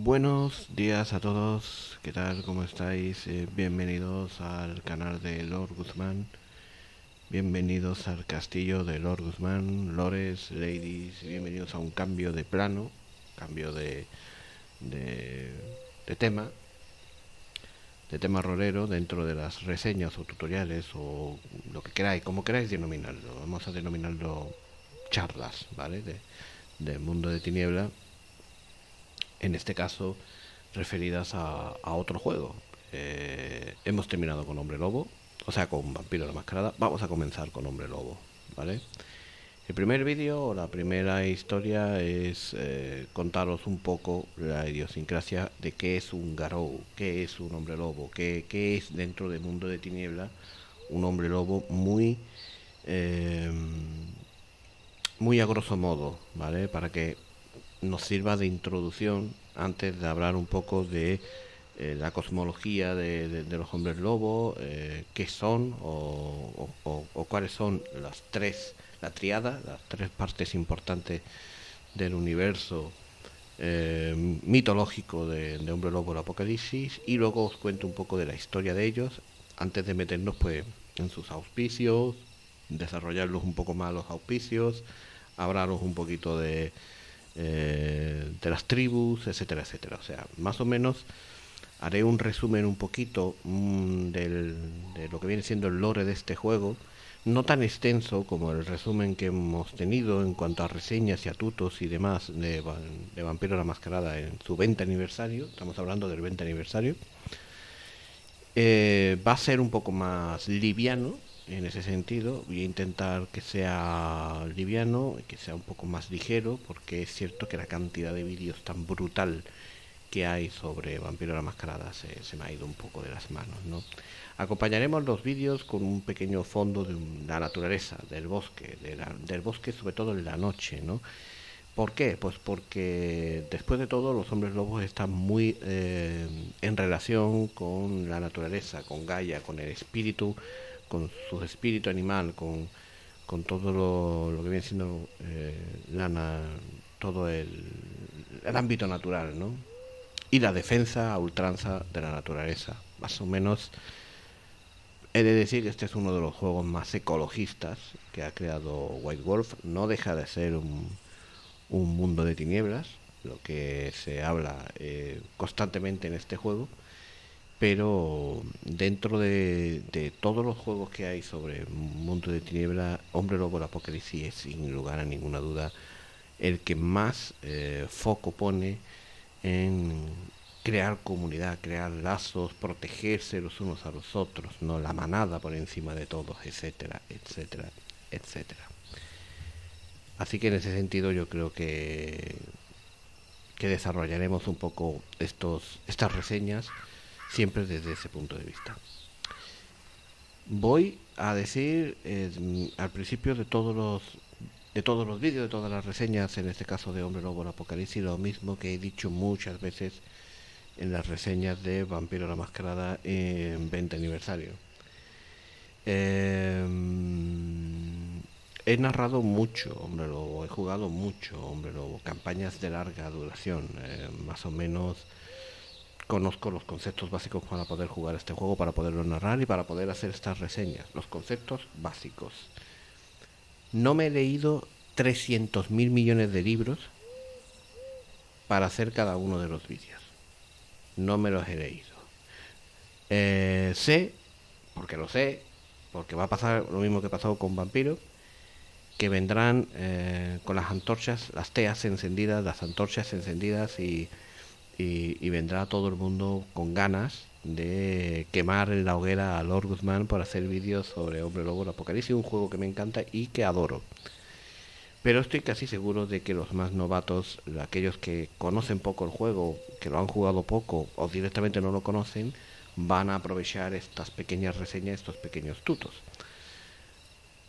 Buenos días a todos, ¿qué tal? ¿Cómo estáis? Bienvenidos al canal de Lord Guzmán, bienvenidos al castillo de Lord Guzmán, lores, ladies, bienvenidos a un cambio de plano, cambio de, de tema, de tema rolero dentro de las reseñas o tutoriales o lo que queráis, como queráis denominarlo. Vamos a denominarlo charlas, ¿vale? Del mundo de tiniebla, en este caso referidas a otro juego. Hemos terminado con Hombre Lobo, o sea, con Vampiro la Mascarada. Vamos a comenzar con Hombre Lobo, ¿vale? El primer vídeo o la primera historia es contaros un poco la idiosincrasia de qué es un Garou, qué es un hombre lobo, qué es dentro del mundo de tiniebla un hombre lobo eh, muy a grosso modo, ¿vale? Para que nos sirva de introducción antes de hablar un poco de la cosmología de los hombres lobo, qué son o cuáles son la triada, las tres partes importantes del universo mitológico de Hombre Lobo, el Apocalipsis, y luego os cuento un poco de la historia de ellos antes de meternos pues en sus auspicios, desarrollarlos un poco más los auspicios, hablaros un poquito de las tribus, etcétera, etcétera. O sea, más o menos haré un resumen un poquito de lo que viene siendo el lore de este juego, no tan extenso como el resumen que hemos tenido en cuanto a reseñas y a tutos y demás de Vampiro la Mascarada en su 20 aniversario. Estamos hablando del 20 aniversario. Va a ser un poco más liviano en ese sentido. Voy a intentar que sea liviano, que sea un poco más ligero, porque es cierto que la cantidad de vídeos tan brutal que hay sobre Vampiro la Mascarada se me ha ido un poco de las manos, ¿no? Acompañaremos los vídeos con un pequeño fondo de la naturaleza, del bosque, del bosque sobre todo en la noche, ¿no? ¿Por qué? Pues porque después de todo los hombres lobos están muy en relación con la naturaleza, con Gaia, con el espíritu, con su espíritu animal, con todo lo que viene siendo todo el ámbito natural, ¿no? Y la defensa a ultranza de la naturaleza. Más o menos he de decir que este es uno de los juegos más ecologistas que ha creado White Wolf. No deja de ser un mundo de tinieblas, lo que se habla constantemente en este juego, pero dentro de todos los juegos que hay sobre mundo de tiniebla, Hombre Lobo el Apocalipsis es sin lugar a ninguna duda el que más foco pone en crear comunidad, crear lazos, protegerse los unos a los otros, no la manada por encima de todos, etcétera, etcétera, etcétera. Así que en ese sentido yo creo que desarrollaremos un poco estas reseñas siempre desde ese punto de vista. Voy a decir al principio de todos los vídeos, de todas las reseñas, en este caso de Hombre Lobo el Apocalipsis, lo mismo que he dicho muchas veces en las reseñas de Vampiro la Mascarada en 20 aniversario. Eh, He narrado mucho, Hombre Lobo, he jugado mucho, Hombre Lobo, campañas de larga duración, más o menos conozco los conceptos básicos para poder jugar este juego, para poderlo narrar y para poder hacer estas reseñas. Los conceptos básicos. No me he leído 300.000 millones de libros para hacer cada uno de los vídeos. No me los he leído. Sé, porque lo sé, porque va a pasar lo mismo que pasó con Vampiro, que vendrán con las antorchas, las teas encendidas, las antorchas encendidas y vendrá todo el mundo con ganas de quemar en la hoguera a Lord Guzmán por hacer vídeos sobre Hombre Lobo el Apocalipsis, un juego que me encanta y que adoro. Pero estoy casi seguro de que los más novatos, aquellos que conocen poco el juego, que lo han jugado poco o directamente no lo conocen, van a aprovechar estas pequeñas reseñas, estos pequeños tutos.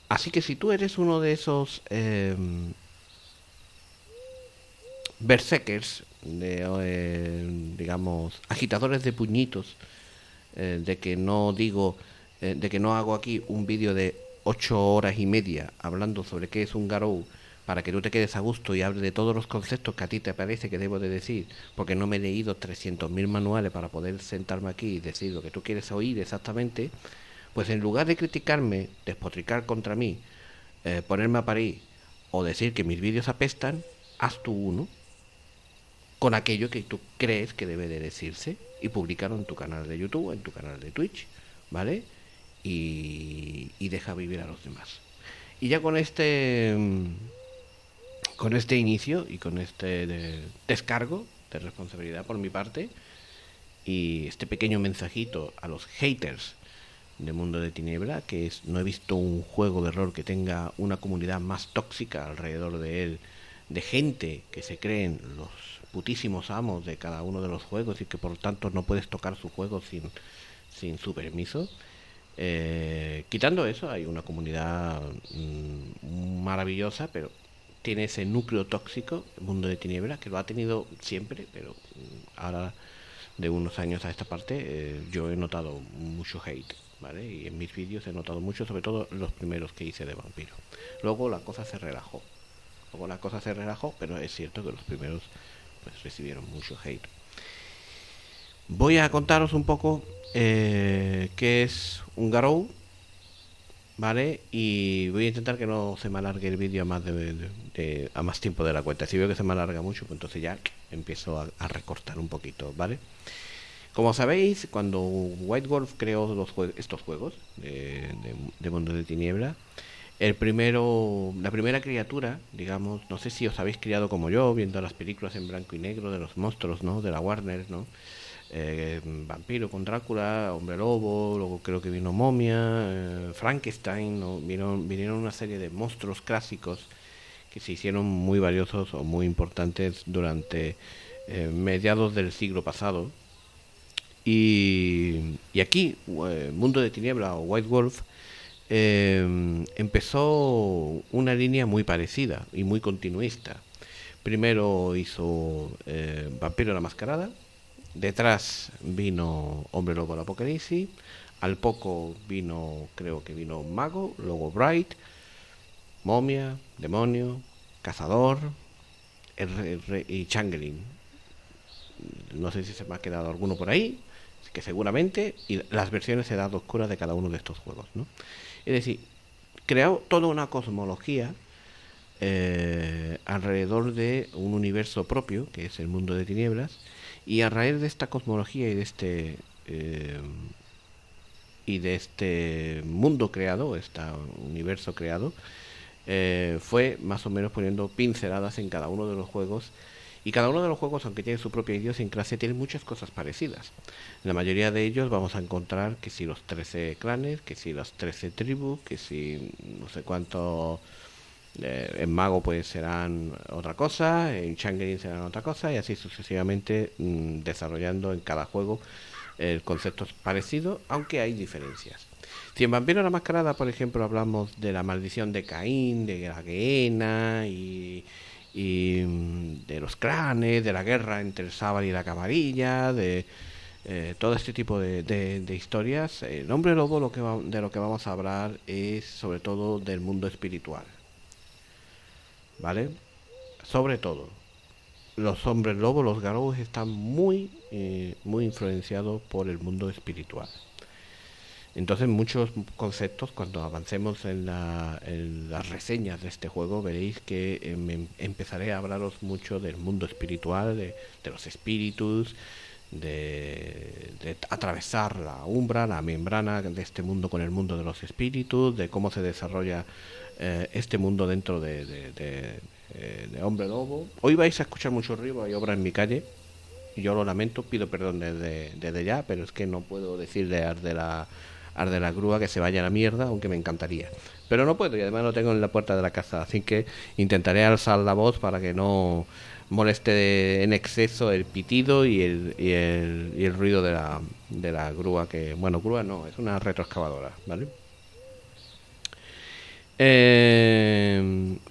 Así que si tú eres uno de esos berserkers, digamos, agitadores de puñitos, de que no digo, de que no hago aquí un vídeo de 8 horas y media hablando sobre qué es un Garou, para que tú te quedes a gusto y hables de todos los conceptos que a ti te parece que debo de decir, porque no me he leído 300.000 manuales para poder sentarme aquí y decir lo que tú quieres oír exactamente, pues en lugar de criticarme, despotricar contra mí, ponerme a parir o decir que mis vídeos apestan, haz tú uno con aquello que tú crees que debe de decirse y publicarlo en tu canal de YouTube, en tu canal de Twitch, ¿vale? Y deja vivir a los demás. Y ya con este inicio y con este descargo de responsabilidad por mi parte y este pequeño mensajito a los haters de Mundo de Tiniebla, que es, no he visto un juego de rol que tenga una comunidad más tóxica alrededor de él, de gente que se creen los putísimos amos de cada uno de los juegos y que por tanto no puedes tocar su juego sin su permiso. Quitando eso, hay una comunidad maravillosa, pero tiene ese núcleo tóxico, el Mundo de Tiniebla, que lo ha tenido siempre, pero ahora de unos años a esta parte yo he notado mucho hate, ¿vale? Y en mis vídeos he notado mucho, sobre todo los primeros que hice de vampiro. Luego la cosa se relajó. Pero es cierto que los primeros pues recibieron mucho hate. Voy a contaros un poco qué es un Garou, ¿vale? Y voy a intentar que no se me alargue el vídeo a más a más tiempo de la cuenta. Si veo que se me alarga mucho, pues entonces ya empiezo a recortar un poquito, ¿vale? Como sabéis, cuando White Wolf creó estos juegos de Mundo de Tiniebla, la primera criatura, digamos, no sé si os habéis criado como yo, viendo las películas en blanco y negro de los monstruos, ¿no? De la Warner, ¿no? Vampiro con Drácula, Hombre Lobo, luego creo que vino Momia, Frankenstein, ¿no? Vinieron una serie de monstruos clásicos que se hicieron muy valiosos o muy importantes durante mediados del siglo pasado. Y aquí, Mundo de Tiniebla o White Wolf, empezó una línea muy parecida y muy continuista. Primero hizo Vampiro la Mascarada, detrás vino Hombre Lobo del Apocalipsis, al poco creo que vino Mago, luego Bright, Momia, Demonio, Cazador y Changeling. No sé si se me ha quedado alguno por ahí, que seguramente, y las versiones de edad oscura de cada uno de estos juegos, ¿no? Es decir, creó toda una cosmología alrededor de un universo propio, que es el Mundo de Tinieblas, y a raíz de esta cosmología y de este mundo creado, este universo creado, fue más o menos poniendo pinceladas en cada uno de los juegos. Y cada uno de los juegos, aunque tiene su propia idiosincrasia, tiene muchas cosas parecidas. En la mayoría de ellos vamos a encontrar que si los 13 clanes, que si las 13 tribus, que si no sé cuánto. En Mago pues serán otra cosa, en Changeling serán otra cosa, y así sucesivamente, desarrollando en cada juego conceptos parecidos, aunque hay diferencias. Si en Vampiro la Mascarada, por ejemplo, hablamos de la maldición de Caín, de la Gehenna y de los clanes, de la guerra entre el Sábal y la Camarilla, de todo este tipo de historias, en Hombre Lobo de lo que vamos a hablar es sobre todo del mundo espiritual, ¿vale? Sobre todo, los hombres lobos, los garous, están muy influenciados por el mundo espiritual. Entonces muchos conceptos, cuando avancemos en las reseñas de este juego, veréis que empezaré a hablaros mucho del mundo espiritual, de los espíritus, de atravesar la umbra, la membrana de este mundo con el mundo de los espíritus, de cómo se desarrolla este mundo dentro de Hombre Lobo. Hoy vais a escuchar mucho ruido, hay obra en mi calle, y yo lo lamento, pido perdón desde ya, pero es que no puedo decirle al de la grúa que se vaya a la mierda, aunque me encantaría. Pero no puedo, y además lo tengo en la puerta de la casa, así que intentaré alzar la voz para que no moleste en exceso el pitido y el ruido de la grúa, que, bueno, grúa no, es una retroexcavadora, ¿vale?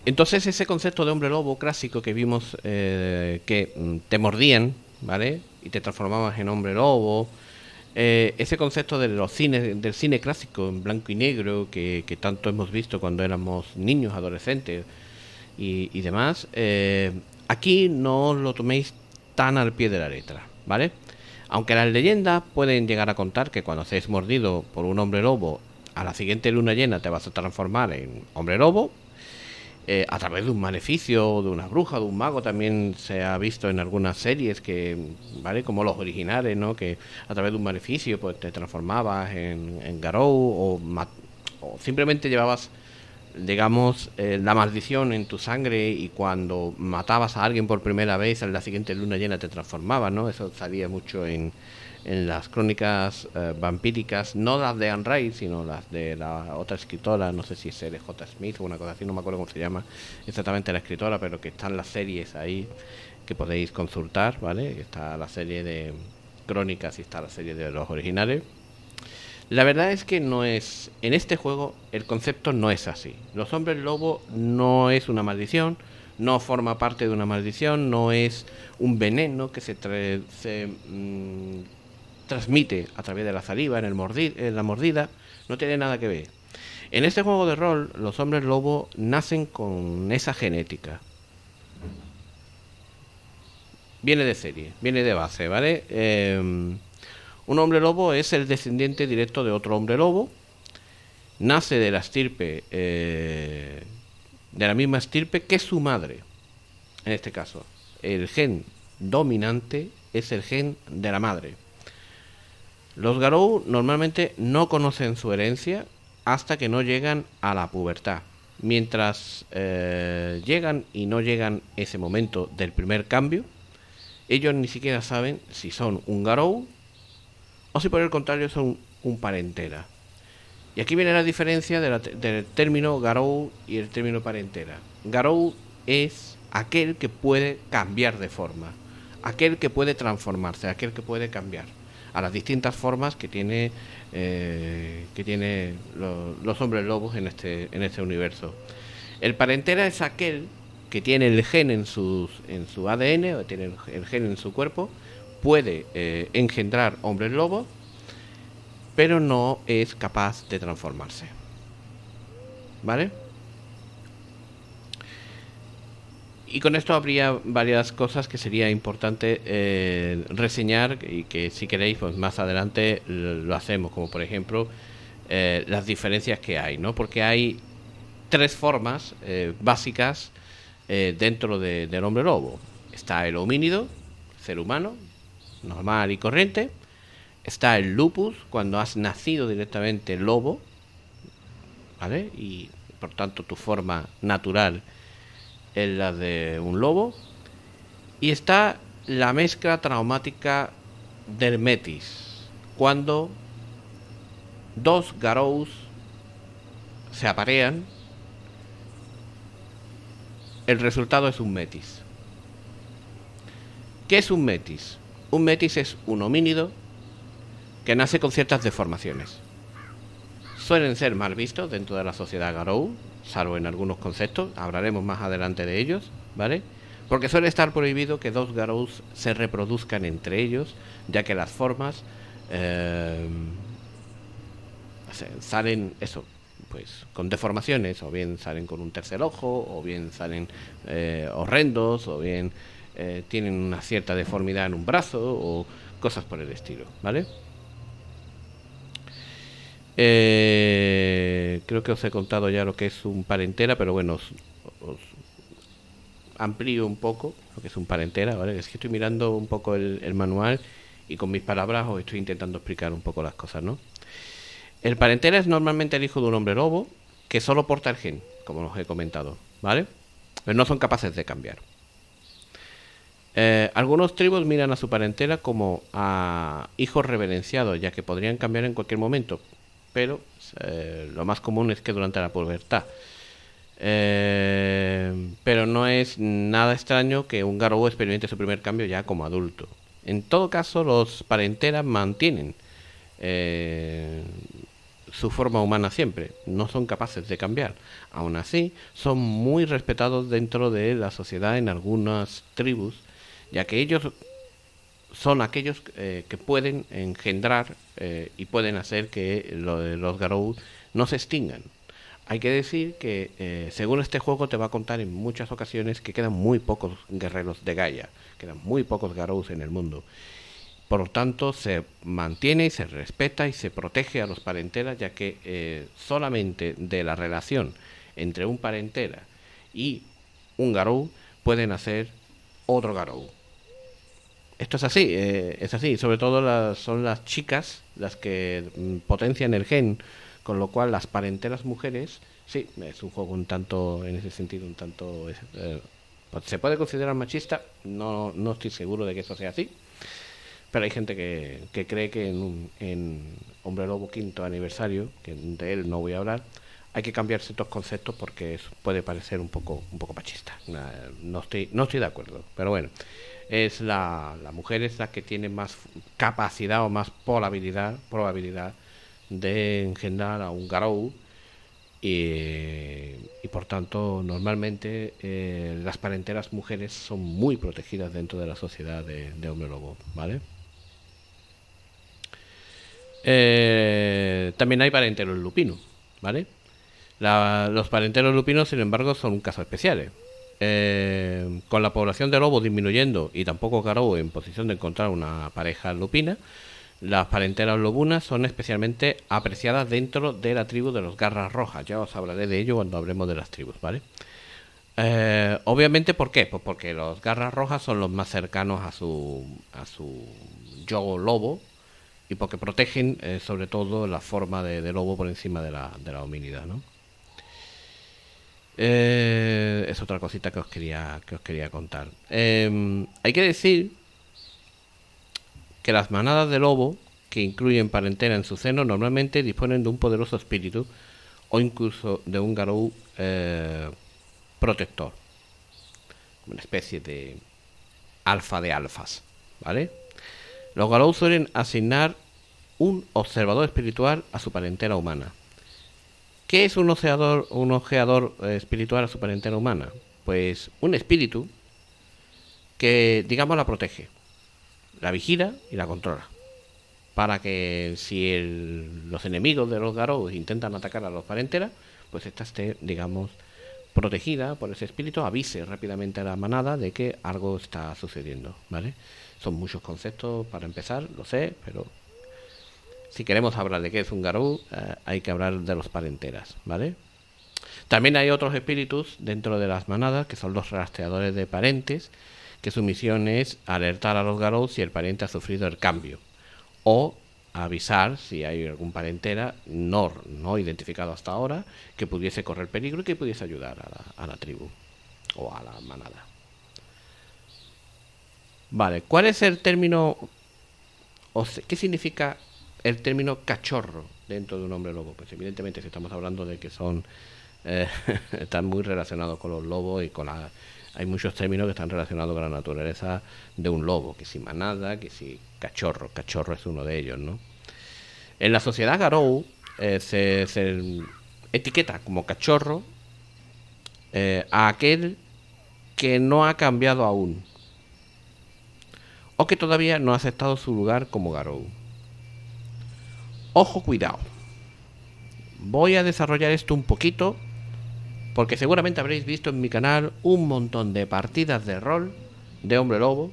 Entonces ese concepto de hombre lobo clásico que vimos, que te mordían, ¿vale? Y te transformabas en hombre lobo. Ese concepto de los cines, del cine clásico en blanco y negro que tanto hemos visto cuando éramos niños, adolescentes, y demás. Aquí no os lo toméis tan al pie de la letra, ¿vale? Aunque las leyendas pueden llegar a contar que cuando seas mordido por un hombre lobo, a la siguiente luna llena te vas a transformar en hombre lobo, a través de un maleficio, de una bruja, de un mago. También se ha visto en algunas series que, ¿vale? Como los originales, ¿no? Que a través de un maleficio pues te transformabas en Garou o simplemente llevabas, digamos, la maldición en tu sangre, y cuando matabas a alguien por primera vez, en la siguiente luna llena te transformabas, ¿no? Eso salía mucho en las crónicas vampíricas, no las de Anne Rice, sino las de la otra escritora, no sé si es L.J. Smith o una cosa así, no me acuerdo cómo se llama exactamente la escritora, pero que están las series ahí que podéis consultar, ¿vale? Está la serie de crónicas y está la serie de los originales. La verdad es que no es. En este juego el concepto no es así. Los hombres lobo no es una maldición, no forma parte de una maldición, no es un veneno que transmite a través de la saliva, en la mordida, no tiene nada que ver. En este juego de rol, los hombres lobo nacen con esa genética. Viene de serie, viene de base, ¿vale? Un hombre lobo es el descendiente directo de otro hombre lobo. Nace de la estirpe, de la misma estirpe que su madre. En este caso, el gen dominante es el gen de la madre. Los Garou normalmente no conocen su herencia hasta que no llegan a la pubertad. Mientras llegan y no llegan ese momento del primer cambio, ellos ni siquiera saben si son un Garou o si por el contrario son un parentela. Y aquí viene la diferencia del término Garou y el término parentela. Garou es aquel que puede cambiar de forma, aquel que puede transformarse, aquel que puede cambiar a las distintas formas que tiene los hombres lobos en este universo. El parentela es aquel que tiene el gen en su ADN, o tiene el gen en su cuerpo, puede engendrar hombres lobos, pero no es capaz de transformarse. ¿Vale? Y con esto habría varias cosas que sería importante reseñar, y que si queréis pues más adelante lo hacemos, como por ejemplo las diferencias que hay, ¿no? Porque hay tres formas básicas dentro del hombre lobo. Está el homínido, ser humano, normal y corriente. Está el lupus, cuando has nacido directamente lobo, ¿vale? Y por tanto tu forma natural es la de un lobo. Y está la mezcla traumática del metis, cuando dos garous se aparean, el resultado es un metis. ¿Qué es un metis? Un metis es un homínido que nace con ciertas deformaciones. Suelen ser mal vistos dentro de la sociedad Garou, salvo en algunos conceptos, hablaremos más adelante de ellos, ¿vale? Porque suele estar prohibido que dos Garous se reproduzcan entre ellos, ya que las formas salen eso, pues con deformaciones, o bien salen con un tercer ojo, o bien salen horrendos, o bien tienen una cierta deformidad en un brazo, o cosas por el estilo, ¿vale? Creo que os he contado ya lo que es un parentela, pero bueno, os amplío un poco lo que es un parentela, ¿vale? Es que estoy mirando un poco el manual y con mis palabras os estoy intentando explicar un poco las cosas, ¿no? El parentela es normalmente el hijo de un hombre lobo que solo porta el gen, como os he comentado, ¿vale? Pero no son capaces de cambiar. Algunos tribus miran a su parentela como a hijos reverenciados, ya que podrían cambiar en cualquier momento, pero lo más común es que durante la pubertad. Pero no es nada extraño que un Garou experimente su primer cambio ya como adulto. En todo caso, los parenteras mantienen su forma humana siempre, no son capaces de cambiar. Aún así, son muy respetados dentro de la sociedad en algunas tribus, ya que ellos son aquellos que pueden engendrar y pueden hacer que los Garou no se extingan. Hay que decir que según este juego te va a contar en muchas ocasiones que quedan muy pocos guerreros de Gaia, quedan muy pocos Garous en el mundo. Por lo tanto, se mantiene y se respeta y se protege a los parenteras, ya que solamente de la relación entre un parentera y un Garou pueden hacer otro Garou. Esto es así. Sobre todo son las chicas las que potencian el gen, con lo cual las parenteras mujeres, sí, es un juego un tanto, en ese sentido, un tanto... ¿se puede considerar machista? No, no estoy seguro de que eso sea así, pero hay gente que cree que en Hombre Lobo quinto aniversario, que de él no voy a hablar, hay que cambiar ciertos conceptos porque eso puede parecer un poco machista. No estoy de acuerdo, pero bueno, es la mujer es la que tiene más capacidad o más probabilidad de engendrar a un Garou y por tanto normalmente las parenteras mujeres son muy protegidas dentro de la sociedad de Hombre Lobo, ¿vale? También hay parenteros lupinos, ¿vale? Los parenteros lupinos, sin embargo, son un caso especial. Con la población de lobos disminuyendo y tampoco Garou en posición de encontrar una pareja lupina, las parenteras lobunas son especialmente apreciadas dentro de la tribu de los garras rojas. Ya os hablaré de ello cuando hablemos de las tribus, ¿vale? Obviamente, ¿por qué? Pues porque los garras rojas son los más cercanos a su yo lobo y porque protegen sobre todo la forma de lobo por encima de la hominidad, ¿no? Es otra cosita que os quería contar. Hay que decir que las manadas de lobo, que incluyen parentela en su seno, normalmente disponen de un poderoso espíritu o incluso de un garou protector, una especie de alfa de alfas, ¿vale? Los garou suelen asignar un observador espiritual a su parentela humana. ¿Qué es un ojeador espiritual a su parentela humana? Pues un espíritu que, digamos, la protege, la vigila y la controla. Para que si los enemigos de los Garou intentan atacar a los parenteras, pues esta esté, digamos, protegida por ese espíritu, avise rápidamente a la manada de que algo está sucediendo, ¿vale? Son muchos conceptos para empezar, lo sé, pero si queremos hablar de qué es un Garou, hay que hablar de los parenteras, ¿vale? También hay otros espíritus dentro de las manadas, que son los rastreadores de parentes, que su misión es alertar a los Garou si el pariente ha sufrido el cambio, o avisar si hay algún parentera no identificado hasta ahora que pudiese correr peligro y que pudiese ayudar a la tribu o a la manada. Vale, ¿cuál es el término qué significa el término cachorro dentro de un hombre lobo? Pues evidentemente si estamos hablando de que son eh, están muy relacionados con los lobos y con la... Hay muchos términos que están relacionados con la naturaleza de un lobo, que si manada, que si cachorro. Cachorro es uno de ellos, ¿no? En la sociedad Garou se etiqueta como cachorro a aquel que no ha cambiado aún o que todavía no ha aceptado su lugar como Garou. Ojo, cuidado. Voy a desarrollar esto un poquito porque seguramente habréis visto en mi canal un montón de partidas de rol de hombre lobo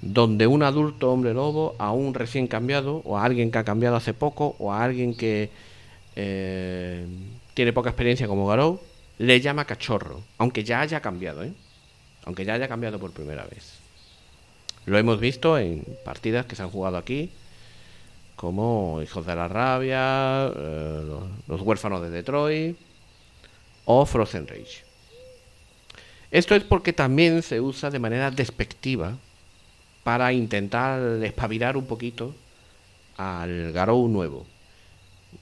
donde un adulto hombre lobo a un recién cambiado o a alguien que ha cambiado hace poco o a alguien que tiene poca experiencia como Garou le llama cachorro, aunque ya haya cambiado, aunque ya haya cambiado por primera vez. Lo hemos visto en partidas que se han jugado aquí como Hijos de la Rabia, los Huérfanos de Detroit o Frozen Rage. Esto es porque también se usa de manera despectiva para intentar espabilar un poquito al Garou nuevo.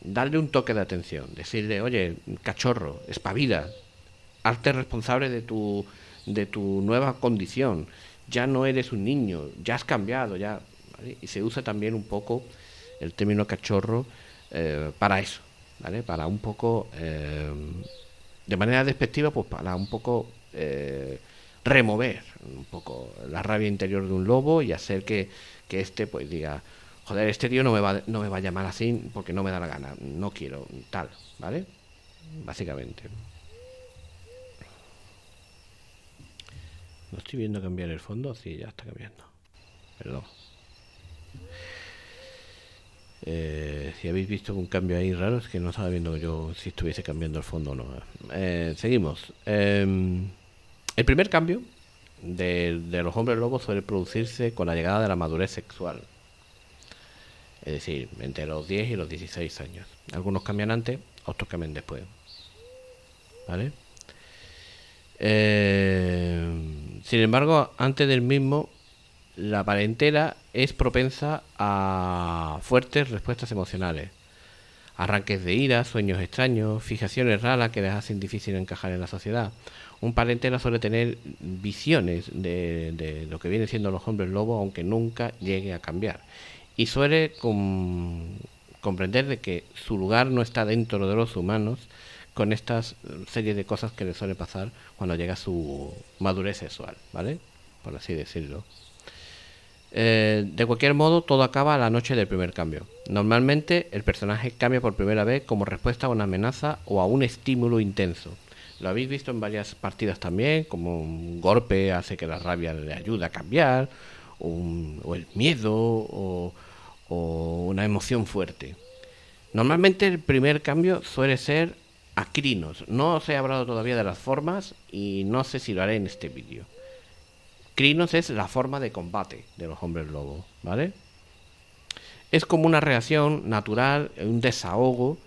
Darle un toque de atención, decirle, oye, cachorro, espabila, hazte responsable de tu nueva condición, ya no eres un niño, ya has cambiado, ya... ¿vale? Y se usa también un poco el término cachorro para eso, ¿vale? Para un poco, de manera despectiva, pues para un poco remover un poco la rabia interior de un lobo y hacer que este pues diga, joder, este tío no me va a llamar así porque no me da la gana, no quiero, tal, ¿vale? básicamente. ¿No estoy viendo cambiar el fondo? Sí, ya está cambiando. Perdón. Si habéis visto un cambio ahí raro, es que no estaba viendo yo si estuviese cambiando el fondo o no. Seguimos. El primer cambio de los hombres lobos suele producirse con la llegada de la madurez sexual. Es decir, entre los 10 y los 16 años. Algunos cambian antes, otros cambian después. ¿Vale? Sin embargo, antes del mismo, la parentela es propensa a fuertes respuestas emocionales. Arranques de ira, sueños extraños, fijaciones raras que les hacen difícil encajar en la sociedad. Un parentela suele tener visiones de lo que vienen siendo los hombres lobos, aunque nunca llegue a cambiar. Y suele comprender de que su lugar no está dentro de los humanos, con estas series de cosas que le suele pasar cuando llega su madurez sexual, ¿vale? Por así decirlo. De cualquier modo, todo acaba a la noche del primer cambio. Normalmente, el personaje cambia por primera vez como respuesta a una amenaza o a un estímulo intenso. Lo habéis visto en varias partidas también, como un golpe hace que la rabia le ayude a cambiar, o el miedo, o una emoción fuerte. Normalmente el primer cambio suele ser a crinos. No os he hablado todavía de las formas y no sé si lo haré en este vídeo. Crinos es la forma de combate de los hombres lobos, ¿vale? Es como una reacción natural, un desahogo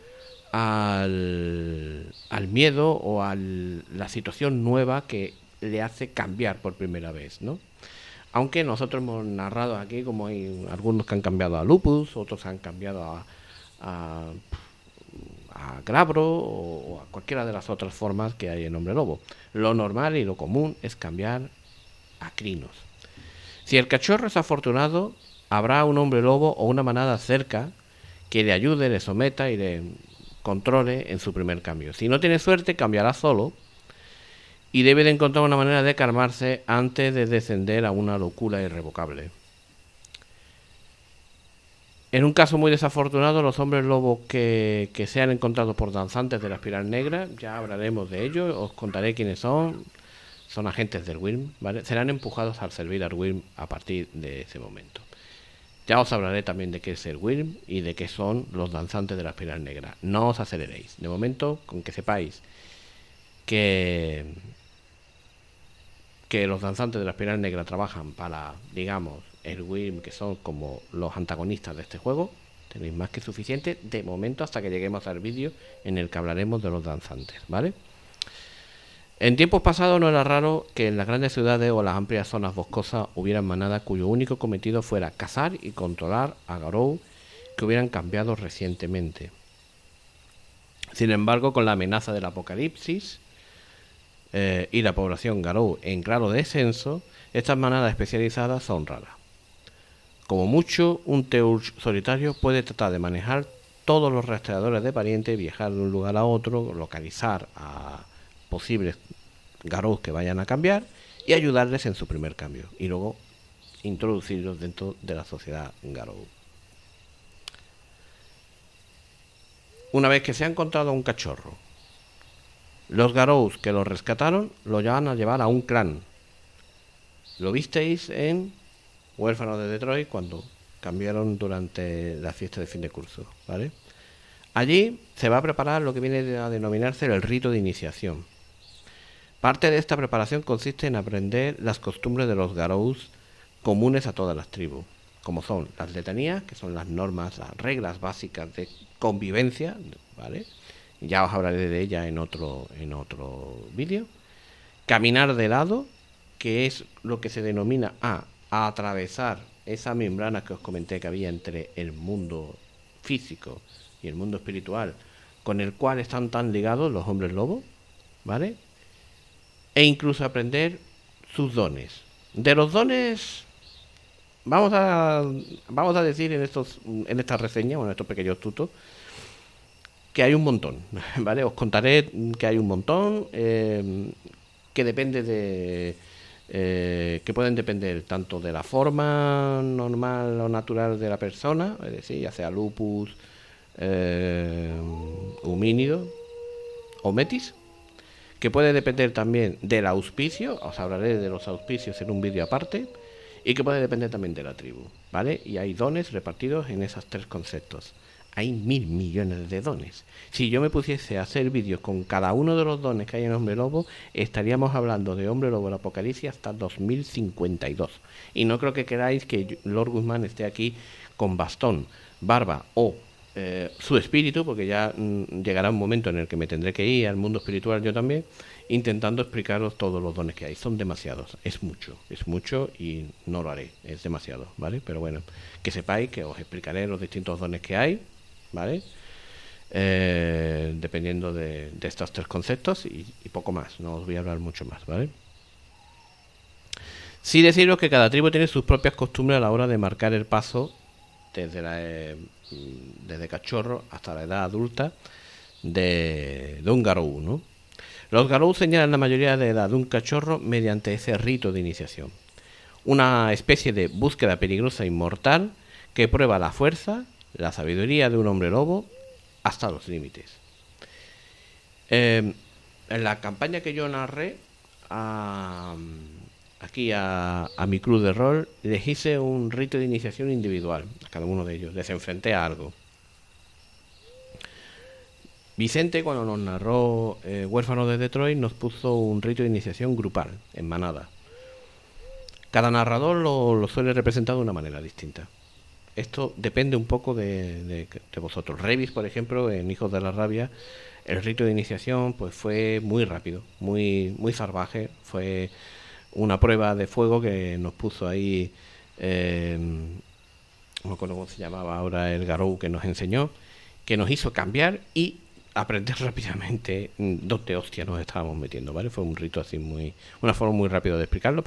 al miedo o a la situación nueva que le hace cambiar por primera vez, ¿no? Aunque nosotros hemos narrado aquí como hay algunos que han cambiado a Lupus, otros han cambiado a, a Grabro o a cualquiera de las otras formas que hay en Hombre Lobo. Lo normal y lo común es cambiar a Crinos. Si el cachorro es afortunado, habrá un hombre lobo o una manada cerca que le ayude, le someta y le controle en su primer cambio. Si no tiene suerte, cambiará solo y debe de encontrar una manera de calmarse antes de descender a una locura irrevocable. En un caso muy desafortunado, los hombres lobos que sean encontrados por danzantes de la espiral negra, ya hablaremos de ellos, os contaré quiénes son agentes del Wyrm, ¿vale? Serán empujados al servir al Wyrm a partir de ese momento. Ya os hablaré también de qué es el Wyrm y de qué son los danzantes de la espiral negra. No os aceleréis. De momento, con que sepáis que los danzantes de la espiral negra trabajan para, digamos, el Wyrm, que son como los antagonistas de este juego, tenéis más que suficiente de momento hasta que lleguemos al vídeo en el que hablaremos de los danzantes, ¿vale? En tiempos pasados no era raro que en las grandes ciudades o las amplias zonas boscosas hubieran manadas cuyo único cometido fuera cazar y controlar a Garou que hubieran cambiado recientemente. Sin embargo, con la amenaza del apocalipsis y la población Garou en claro descenso, estas manadas especializadas son raras. Como mucho, un Teuch solitario puede tratar de manejar todos los rastreadores de parientes, viajar de un lugar a otro, localizar a posibles Garous que vayan a cambiar y ayudarles en su primer cambio y luego introducirlos dentro de la sociedad Garou. Una vez que se ha encontrado un cachorro, los Garous que lo rescataron lo van a llevar a un clan. Lo visteis en Huérfanos de Detroit cuando cambiaron durante la fiesta de fin de curso, ¿vale? Allí se va a preparar lo que viene a denominarse el rito de iniciación. Parte de esta preparación consiste en aprender las costumbres de los Garous comunes a todas las tribus, como son las letanías, que son las normas, las reglas básicas de convivencia, ¿vale? Ya os hablaré de ella en otro vídeo. Caminar de lado, que es lo que se denomina a atravesar esa membrana que os comenté que había entre el mundo físico y el mundo espiritual, con el cual están tan ligados los hombres lobos, ¿vale? E incluso aprender sus dones. De los dones vamos a decir en esta reseña o en estos pequeños tutos que hay un montón, ¿vale? Os contaré que hay un montón que depende de que pueden depender tanto de la forma normal o natural de la persona, es decir, ya sea lupus, humínido o metis, que puede depender también del auspicio, os hablaré de los auspicios en un vídeo aparte, y que puede depender también de la tribu, ¿vale? Y hay dones repartidos en esos tres conceptos. Hay 1.000 millones de dones. Si yo me pusiese a hacer vídeos con cada uno de los dones que hay en Hombre Lobo, estaríamos hablando de Hombre Lobo el Apocalipsis hasta 2052. Y no creo que queráis que Lord Guzmán esté aquí con bastón, barba o su espíritu, porque ya llegará un momento en el que me tendré que ir al mundo espiritual yo también, intentando explicaros todos los dones que hay. Son demasiados, es mucho y no lo haré, es demasiado, ¿vale? Pero bueno, que sepáis que os explicaré los distintos dones que hay, ¿vale? Dependiendo de estos tres conceptos y poco más, no os voy a hablar mucho más, ¿vale? Sí deciros que cada tribu tiene sus propias costumbres a la hora de marcar el paso desde cachorro hasta la edad adulta de un garou, ¿no? Los garou señalan la mayoría de edad de un cachorro mediante ese rito de iniciación. Una especie de búsqueda peligrosa e inmortal que prueba la fuerza, la sabiduría de un hombre lobo hasta los límites. En la campaña que yo narré aquí a mi club de rol, les hice un rito de iniciación individual a cada uno de ellos, les enfrenté a algo. Vicente, cuando nos narró Huérfano de Detroit, nos puso un rito de iniciación grupal, en manada. Cada narrador lo suele representar de una manera distinta. Esto depende un poco de vosotros. Revis, por ejemplo, en Hijos de la Rabia, el rito de iniciación pues fue muy rápido, muy salvaje. Fue una prueba de fuego que nos puso ahí, no recuerdo cómo se llamaba ahora el garou que nos enseñó, que nos hizo cambiar y aprender rápidamente dónde hostia nos estábamos metiendo, ¿vale? Fue un rito así una forma muy rápida de explicarlo,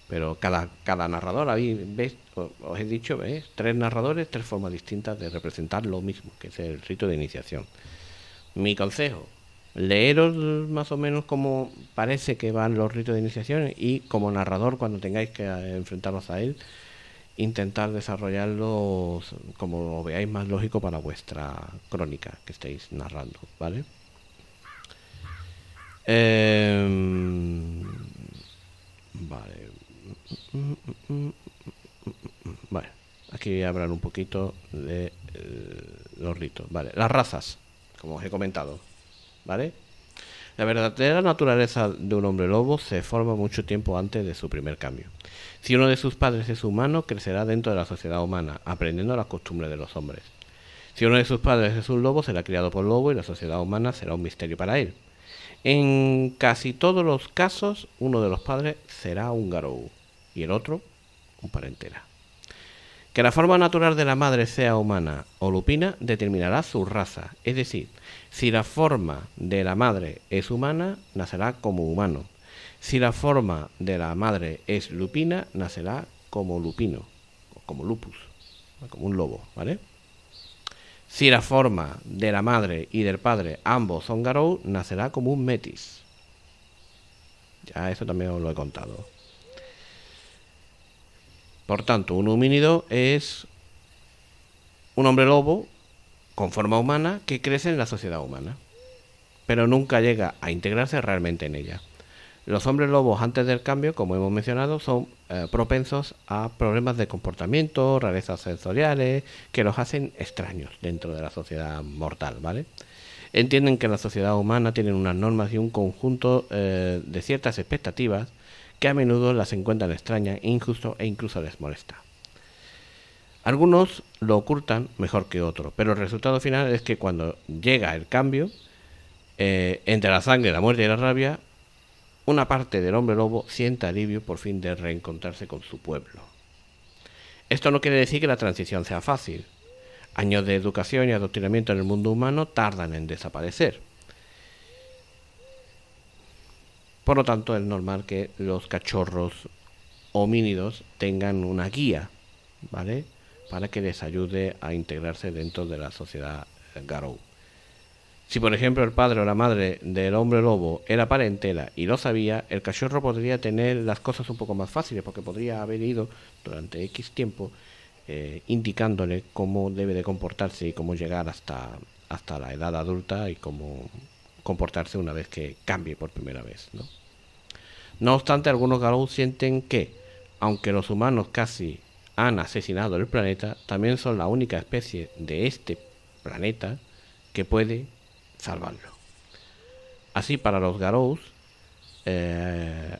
pero cada narrador, ahí ves, os he dicho, ¿ves? 3 narradores, 3 formas distintas de representar lo mismo, que es el rito de iniciación. Mi consejo, leeros más o menos cómo parece que van los ritos de iniciación y como narrador, cuando tengáis que enfrentaros a él, intentar desarrollarlos como lo veáis más lógico para vuestra crónica que estéis narrando, ¿vale? Vale. Vale, aquí voy a hablar un poquito de los ritos. Vale, las razas, como os he comentado, ¿vale? La verdadera naturaleza de un hombre lobo se forma mucho tiempo antes de su primer cambio. Si uno de sus padres es humano, crecerá dentro de la sociedad humana, aprendiendo las costumbres de los hombres. Si uno de sus padres es un lobo, será criado por lobo y la sociedad humana será un misterio para él. En casi todos los casos, uno de los padres será un garou y el otro un parentela. Que la forma natural de la madre sea humana o lupina determinará su raza, es decir, si la forma de la madre es humana, nacerá como humano. Si la forma de la madre es lupina, nacerá como lupino, o como lupus, como un lobo, ¿vale? Si la forma de la madre y del padre ambos son garou, nacerá como un metis. Ya eso también os lo he contado. Por tanto, un homínido es un hombre lobo con forma humana que crece en la sociedad humana, pero nunca llega a integrarse realmente en ella. Los hombres lobos antes del cambio, como hemos mencionado, son propensos a problemas de comportamiento, rarezas sensoriales, que los hacen extraños dentro de la sociedad mortal, ¿vale? Entienden que la sociedad humana tiene unas normas y un conjunto de ciertas expectativas que a menudo las encuentran extrañas, injustas e incluso les molesta. Algunos lo ocultan mejor que otros, pero el resultado final es que cuando llega el cambio, entre la sangre, la muerte y la rabia, una parte del hombre lobo siente alivio por fin de reencontrarse con su pueblo. Esto no quiere decir que la transición sea fácil. Años de educación y adoctrinamiento en el mundo humano tardan en desaparecer. Por lo tanto, es normal que los cachorros homínidos tengan una guía, ¿vale? Para que les ayude a integrarse dentro de la sociedad garou. Si por ejemplo el padre o la madre del hombre lobo era parentela y lo sabía, el cachorro podría tener las cosas un poco más fáciles porque podría haber ido durante X tiempo indicándole cómo debe de comportarse y cómo llegar hasta la edad adulta y cómo comportarse una vez que cambie por primera vez, ¿no? No obstante, algunos Garou sienten que, aunque los humanos casi han asesinado el planeta, también son la única especie de este planeta que puede salvarlo. Así, para los Garous, eh,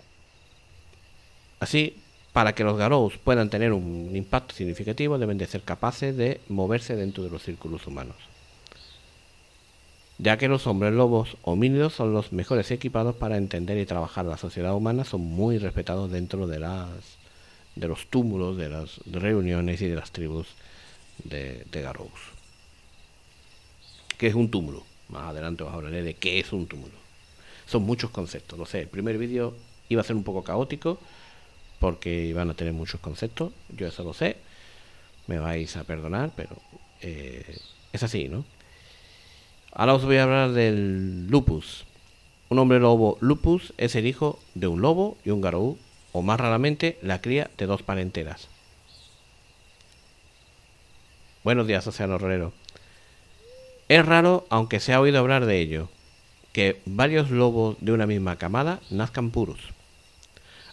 así, para que los Garous puedan tener un impacto significativo, deben de ser capaces de moverse dentro de los círculos humanos, ya que los hombres lobos homínidos son los mejores equipados para entender y trabajar la sociedad humana, son muy respetados dentro de los túmulos, de las reuniones y de las tribus de Garous. ¿Qué es un túmulo? Más adelante os hablaré de qué es un túmulo. Son muchos conceptos, lo sé. El primer vídeo iba a ser un poco caótico porque iban a tener muchos conceptos. Yo eso lo sé. Me vais a perdonar, pero es así, ¿no? Ahora os voy a hablar del lupus. Un hombre lobo lupus es el hijo de un lobo y un garou, o más raramente la cría de dos parenteras. Buenos días, Océano Horrero. Es raro, aunque se ha oído hablar de ello, que varios lobos de una misma camada nazcan puros.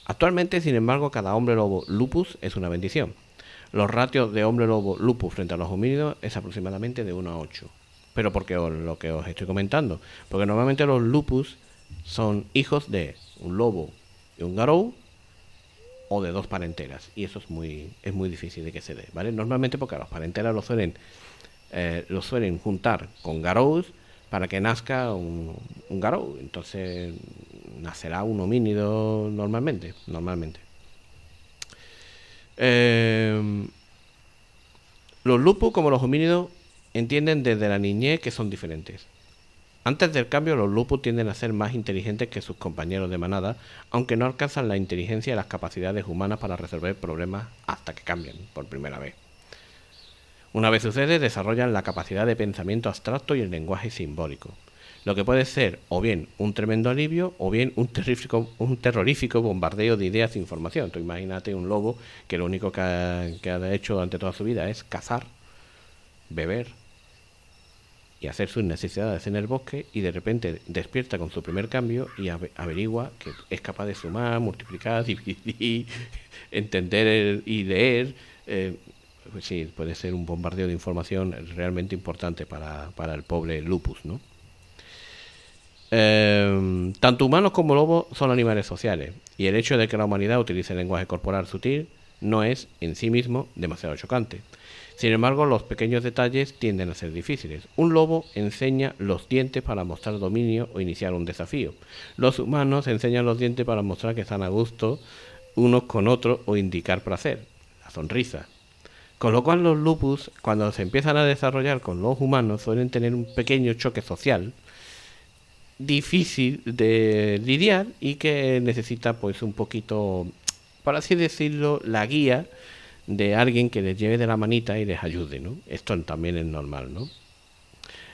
Actualmente, sin embargo, cada hombre lobo lupus es una bendición. Los ratios de hombre lobo lupus frente a los homínidos es aproximadamente de 1 a 8. Pero porque lo que os estoy comentando, porque normalmente los lupus son hijos de un lobo y un garou, o de dos parenteras, y eso es muy difícil de que se dé, ¿vale? Normalmente porque a los parenteras los suelen juntar con garous para que nazca un garou, entonces nacerá un homínido normalmente. Los lupus, como los homínidos, entienden desde la niñez que son diferentes. Antes del cambio, los lupus tienden a ser más inteligentes que sus compañeros de manada, aunque no alcanzan la inteligencia y las capacidades humanas para resolver problemas hasta que cambian por primera vez. Una vez sucede, desarrollan la capacidad de pensamiento abstracto y el lenguaje simbólico, lo que puede ser o bien un tremendo alivio o bien un terrorífico bombardeo de ideas e información. Tú imagínate un lobo que lo único que ha hecho durante toda su vida es cazar, beber y hacer sus necesidades en el bosque, y de repente despierta con su primer cambio y averigua que es capaz de sumar, multiplicar, dividir, entender y leer. Pues sí, puede ser un bombardeo de información realmente importante para el pobre lupus, ¿no? Tanto humanos como lobos son animales sociales, y el hecho de que la humanidad utilice el lenguaje corporal sutil no es en sí mismo demasiado chocante. Sin embargo, los pequeños detalles tienden a ser difíciles. Un lobo enseña los dientes para mostrar dominio o iniciar un desafío. Los humanos enseñan los dientes para mostrar que están a gusto unos con otros o indicar placer, la sonrisa. Con lo cual los lupus, cuando se empiezan a desarrollar con los humanos, suelen tener un pequeño choque social difícil de lidiar y que necesita pues un poquito, por así decirlo, la guía de alguien que les lleve de la manita y les ayude, ¿no? Esto también es normal, ¿no?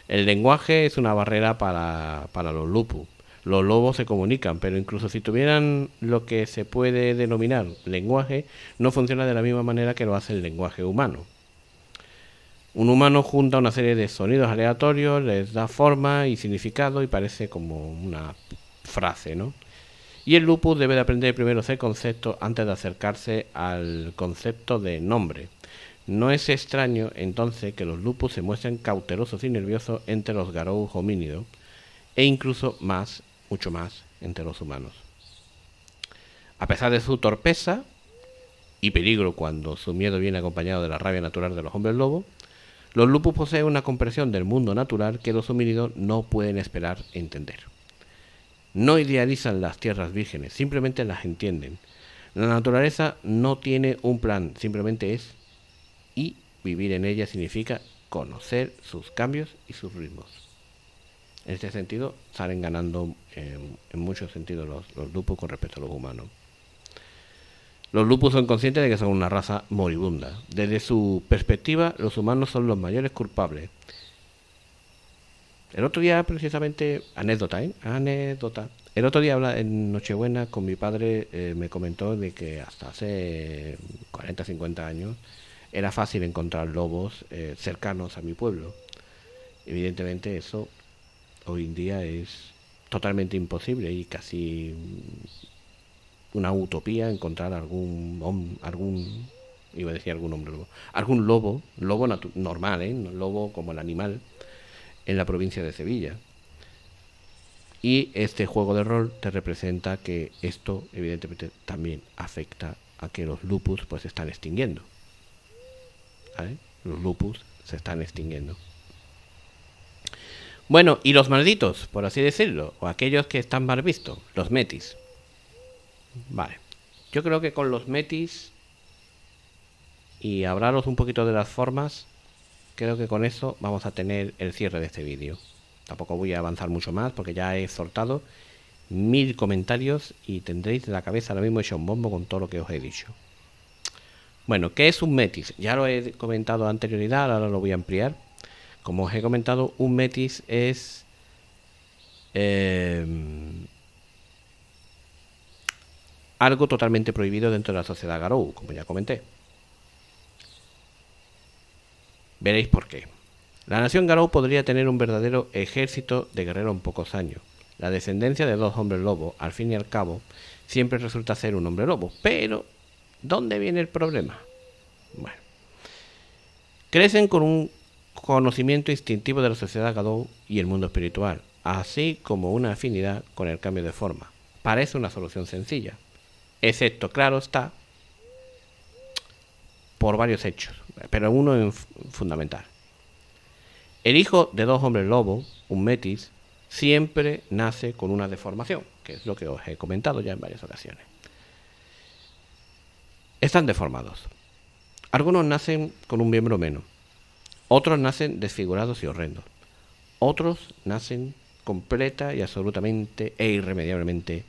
El lenguaje es una barrera para los lupus. Los lobos se comunican, pero incluso si tuvieran lo que se puede denominar lenguaje, no funciona de la misma manera que lo hace el lenguaje humano. Un humano junta una serie de sonidos aleatorios, les da forma y significado y parece como una frase, ¿no? Y el lupus debe de aprender primero ese concepto antes de acercarse al concepto de nombre. No es extraño entonces que los lupus se muestren cautelosos y nerviosos entre los garou homínidos, e incluso mucho más, entre los humanos. A pesar de su torpeza y peligro cuando su miedo viene acompañado de la rabia natural de los hombres lobo, los lupus poseen una comprensión del mundo natural que los homínidos no pueden esperar entender. No idealizan las tierras vírgenes, simplemente las entienden. La naturaleza no tiene un plan, simplemente es, y vivir en ella significa conocer sus cambios y sus ritmos. En este sentido, salen ganando en muchos sentidos los lupus con respecto a los humanos. Los lupus son conscientes de que son una raza moribunda. Desde su perspectiva, los humanos son los mayores culpables. El otro día, precisamente, anécdota. El otro día, en Nochebuena, con mi padre, me comentó de que hasta hace 40, 50 años era fácil encontrar lobos cercanos a mi pueblo. Evidentemente eso hoy en día es totalmente imposible y casi una utopía encontrar algún iba a decir algún hombre lobo, algún lobo normal, no lobo como el animal, en la provincia de Sevilla. Y este juego de rol te representa que esto evidentemente también afecta a que los lupus pues se están extinguiendo, ¿vale? Los lupus se están extinguiendo. Bueno, y los malditos, por así decirlo, o aquellos que están mal vistos, los metis. Vale, yo creo que con los metis y hablaros un poquito de las formas, creo que con eso vamos a tener el cierre de este vídeo. Tampoco voy a avanzar mucho más porque ya he soltado 1000 comentarios y tendréis la cabeza ahora mismo hecho un bombo con todo lo que os he dicho. Bueno, ¿qué es un metis? Ya lo he comentado a anterioridad, ahora lo voy a ampliar. Como os he comentado, un metis es algo totalmente prohibido dentro de la sociedad Garou, como ya comenté. Veréis por qué. La nación Garou podría tener un verdadero ejército de guerreros en pocos años. La descendencia de dos hombres lobos, al fin y al cabo, siempre resulta ser un hombre lobo. Pero, ¿dónde viene el problema? Bueno, crecen con un conocimiento instintivo de la sociedad Garou y el mundo espiritual, así como una afinidad con el cambio de forma. Parece una solución sencilla, excepto, claro está, por varios hechos, pero uno fundamental. El hijo de dos hombres lobos, un metis, siempre nace con una deformación, que es lo que os he comentado ya en varias ocasiones. Están deformados. Algunos nacen con un miembro menos, otros nacen desfigurados y horrendos, otros nacen completa y absolutamente e irremediablemente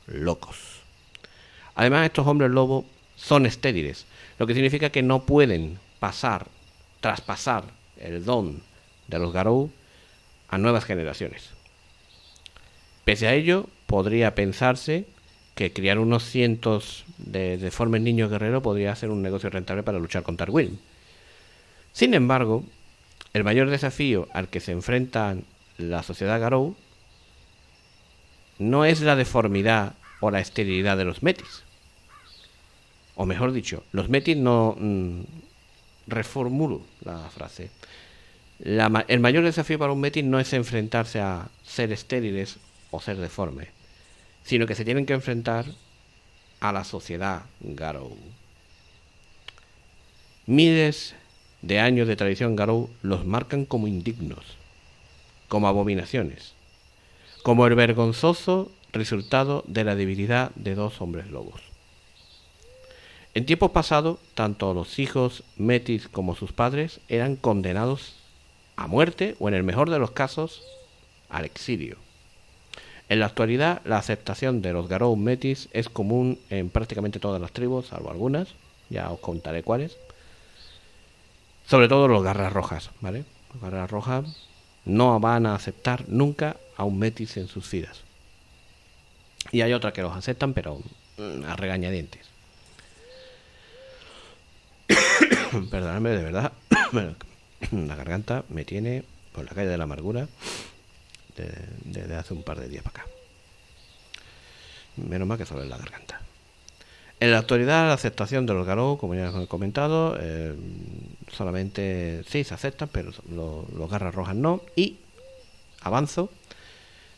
locos. Además, estos hombres lobos son estériles, lo que significa que no pueden traspasar el don de los Garou a nuevas generaciones. Pese a ello, podría pensarse que criar unos cientos de deformes niños guerreros podría ser un negocio rentable para luchar contra Will. Sin embargo, el mayor desafío al que se enfrenta la sociedad Garou no es la deformidad o la esterilidad de los metis. O mejor dicho, los metis no... reformulo la frase. El mayor desafío para un metis no es enfrentarse a ser estériles o ser deformes, sino que se tienen que enfrentar a la sociedad Garou. Miles de años de tradición Garou los marcan como indignos, como abominaciones, como el vergonzoso resultado de la debilidad de dos hombres lobos. En tiempos pasados, tanto los hijos metis como sus padres eran condenados a muerte o, en el mejor de los casos, al exilio. En la actualidad, la aceptación de los Garou metis es común en prácticamente todas las tribus, salvo algunas, ya os contaré cuáles. Sobre todo los garras rojas, ¿vale? Los garras rojas no van a aceptar nunca a un metis en sus filas. Y hay otras que los aceptan, pero a regañadientes. Perdonadme, de verdad. La garganta me tiene por la calle de la amargura desde hace un par de días para acá. Menos mal que solo es la garganta. En la actualidad, la aceptación de los Garou, como ya os he comentado, solamente sí se aceptan, pero los garras rojas no. Y avanzo,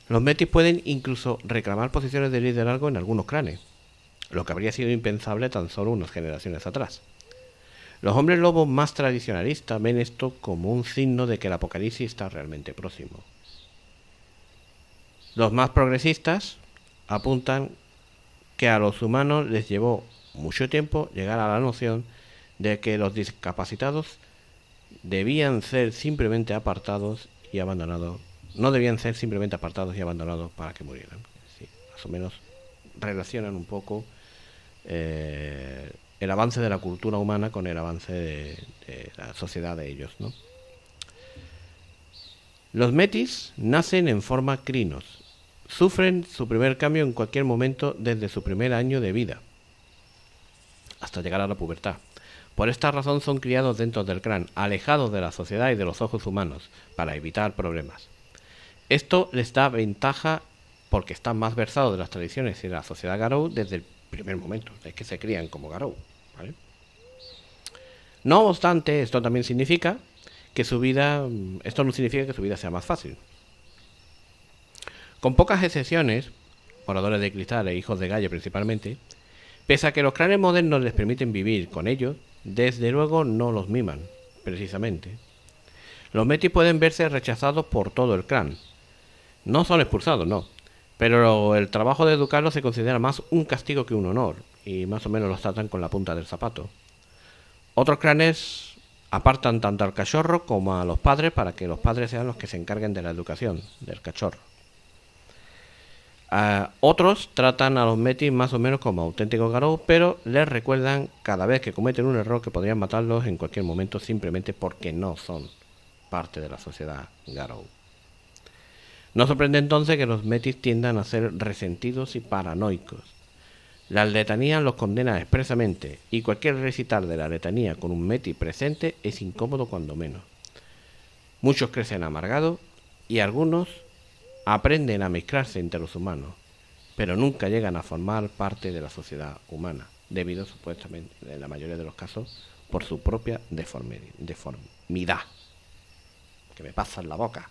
los metis pueden incluso reclamar posiciones de liderazgo en algunos clanes, lo que habría sido impensable tan solo unas generaciones atrás. Los hombres lobos más tradicionalistas ven esto como un signo de que el apocalipsis está realmente próximo. Los más progresistas apuntan que a los humanos les llevó mucho tiempo llegar a la noción de que los discapacitados debían ser simplemente apartados y abandonados. No debían ser simplemente apartados y abandonados para que murieran. Sí, más o menos relacionan un poco el avance de la cultura humana con el avance de la sociedad de ellos, ¿no? Los metis nacen en forma crinos. Sufren su primer cambio en cualquier momento desde su primer año de vida hasta llegar a la pubertad. Por esta razón son criados dentro del clan, alejados de la sociedad y de los ojos humanos, para evitar problemas. Esto les da ventaja porque están más versados de las tradiciones y de la sociedad Garou desde el primer momento. Es que se crían como Garou, ¿vale? No obstante, esto también significa que su vida... Esto no significa que su vida sea más fácil. Con pocas excepciones, moradores de cristal e hijos de Gaia principalmente, pese a que los clanes modernos les permiten vivir con ellos, desde luego no los miman, precisamente. Los metis pueden verse rechazados por todo el clan. No son expulsados, no. Pero el trabajo de educarlos se considera más un castigo que un honor, y más o menos los tratan con la punta del zapato. Otros clanes apartan tanto al cachorro como a los padres para que los padres sean los que se encarguen de la educación del cachorro. Otros tratan a los metis más o menos como auténticos garou, pero les recuerdan cada vez que cometen un error que podrían matarlos en cualquier momento simplemente porque no son parte de la sociedad garou. No sorprende entonces que los metis tiendan a ser resentidos y paranoicos. La letanía los condena expresamente, y cualquier recital de la letanía con un meti presente es incómodo cuando menos. Muchos crecen amargados y algunos aprenden a mezclarse entre los humanos, pero nunca llegan a formar parte de la sociedad humana, debido supuestamente, en la mayoría de los casos, por su propia deformidad. Que me pasa en la boca.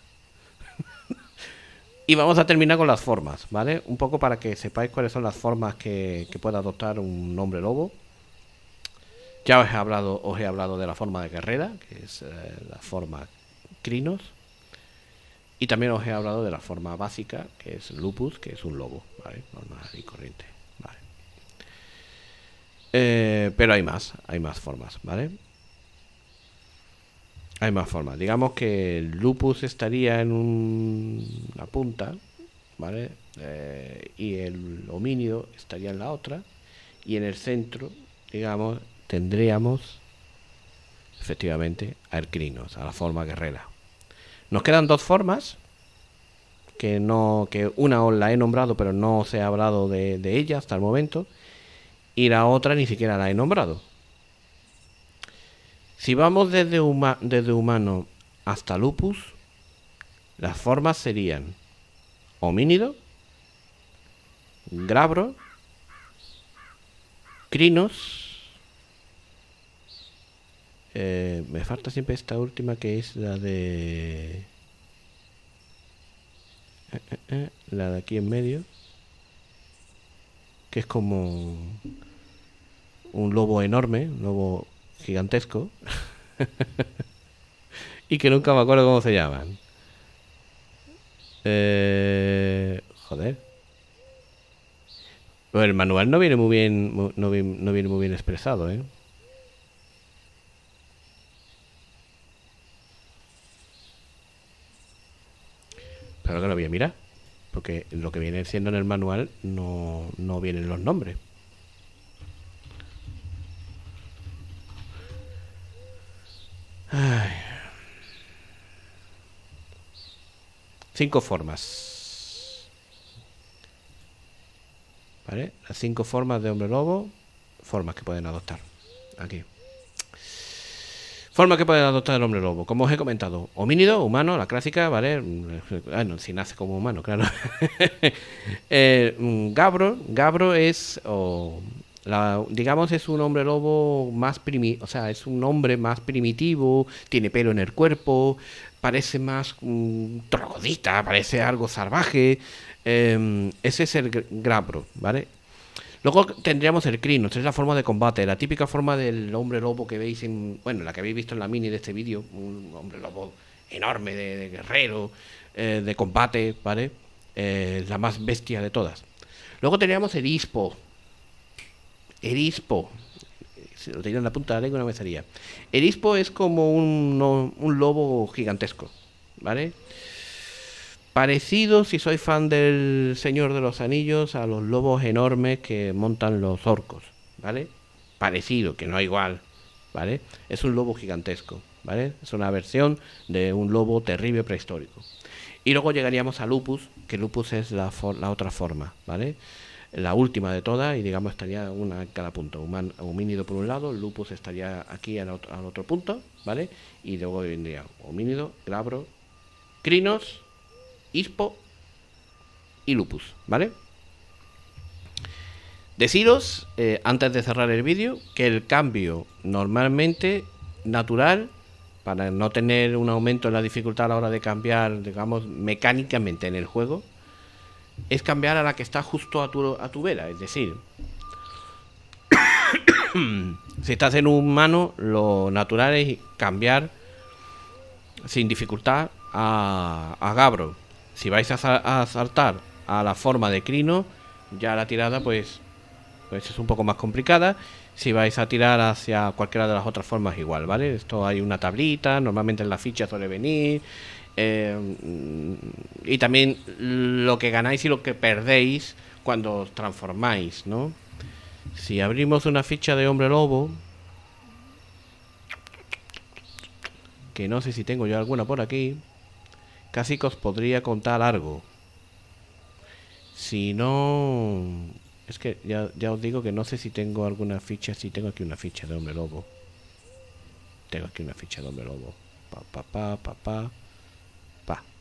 Y vamos a terminar con las formas, ¿vale? Un poco para que sepáis cuáles son las formas que puede adoptar un hombre lobo. Ya os he hablado de la forma de guerrera, que es la forma crinos. Y también os he hablado de la forma básica, que es lupus, que es un lobo, ¿vale? Normal y corriente, ¿vale? Pero hay más formas, ¿vale? Hay más formas. Digamos que el lupus estaría en una punta, ¿vale? Y el homínido estaría en la otra. Y en el centro, digamos, tendríamos efectivamente a Ercrinos, a la forma guerrera. Nos quedan dos formas que una os la he nombrado pero no se ha hablado de ella hasta el momento, y la otra ni siquiera la he nombrado. Si vamos desde humano hasta lupus, las formas serían homínido, glabro, crinos. Me falta siempre esta última, que es la de la de aquí en medio, que es como un lobo enorme, un lobo gigantesco. Y que nunca me acuerdo cómo se llaman. Joder. Pues el manual no viene muy bien, no viene muy bien expresado, ¿eh? Pero que lo voy a mirar, porque lo que viene siendo en el manual no vienen los nombres. Ay. 5 formas, ¿vale? Las 5 formas de hombre lobo, formas que pueden adoptar. Aquí. Formas que pueden adoptar el hombre lobo, como os he comentado: homínido, humano, la clásica, ¿vale? Bueno, si nace como humano, claro. Gabro es, digamos, es un hombre lobo más o sea, es un hombre más primitivo, tiene pelo en el cuerpo, parece más troglodita, parece algo salvaje. Ese es el Gabro, ¿vale? Luego tendríamos el Crinos, es la forma de combate, la típica forma del hombre lobo que veis bueno, la que habéis visto en la mini de este vídeo, un hombre lobo enorme, de guerrero, de combate, ¿vale? La más bestia de todas. Luego tendríamos el Ispo. Si lo tenía en la punta de la lengua no me salía. El Ispo es como un lobo gigantesco, ¿vale? Parecido, si soy fan del Señor de los Anillos, a los lobos enormes que montan los orcos, ¿vale? Parecido, que no igual, ¿vale? Es un lobo gigantesco, ¿vale? Es una versión de un lobo terrible prehistórico. Y luego llegaríamos a Lupus, que Lupus es la otra forma, ¿vale? La última de todas, y digamos estaría una en cada punto. Homínido por un lado, Lupus estaría aquí al otro punto, ¿vale? Y luego vendría homínido, glabro, crinos, Ispo y lupus, ¿vale? Deciros, antes de cerrar el vídeo, que el cambio normalmente natural, para no tener un aumento en la dificultad a la hora de cambiar, digamos, mecánicamente en el juego, es cambiar a la que está justo a tu vera. Es decir, si estás en un humano, lo natural es cambiar sin dificultad a Gabro. Si vais a saltar a la forma de Crino, ya la tirada pues es un poco más complicada. Si vais a tirar hacia cualquiera de las otras formas, igual, ¿vale? Esto hay una tablita, normalmente en la ficha suele venir. Y también lo que ganáis y lo que perdéis cuando os transformáis, ¿no? Si abrimos una ficha de hombre lobo, que no sé si tengo yo alguna por aquí, casi que os podría contar algo. Si no... Es que ya os digo que no sé si tengo alguna ficha. Si tengo aquí una ficha de hombre lobo. Tengo aquí una ficha de hombre lobo.